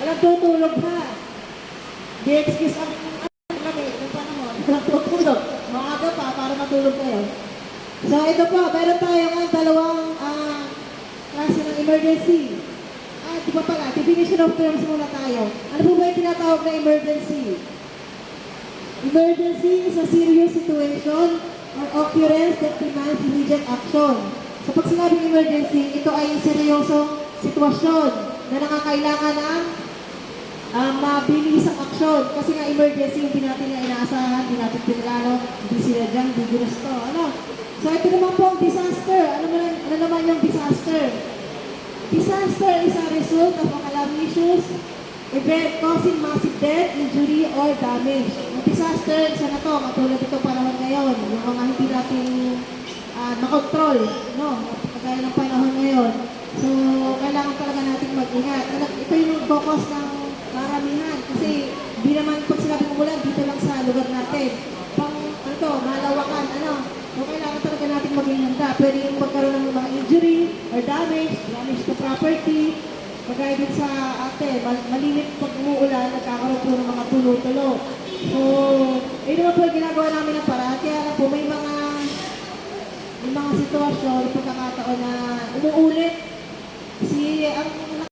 Walang tutulog ha. Di excuse ang kami, ng panahon. Walang tutulog. Maaga pa para matulog kayo. So ito po, meron tayo ng dalawang klase ng emergency. Di ba pala, definition of terms muna tayo. Ano po ba yung tinatawag na emergency? Emergency is a serious situation or occurrence that demands immediate action. So pag sinabing emergency, ito ay seryosong sitwasyon na nakakailangan ng mabilis ang aksyon. Kasi nga emergency, hindi natin na inaasahan, hindi natin pinilano, hindi sila dyan, hindi ginusto. Ano? So ito naman po ang disaster. Ano naman yung disaster? Disaster is a result of a calamitous event causing massive death, injury, or damage. Ang disaster, isa na to, katulad ito panahon ngayon, yung mga hindi natin makontrol, no? Kagaya ng panahon ngayon. So, kailangan talaga natin mag-ingat. Ito yung focus ng karamihan. Kasi, hindi naman pag sinabing umulan, dito lang sa lugar natin. Malawakan, So, kailangan talaga natin maging handa. Pwede yung magkaroon ng mga injury or damage to property. Kagaya din sa ate, malimit pag umuulan, nagkakaroon po ng mga tulo-tulo. So, yun naman po yung ginagawa namin ng paraan. Kaya lang po, may mga sitwasyon, pagkakataon na umuulit. Ang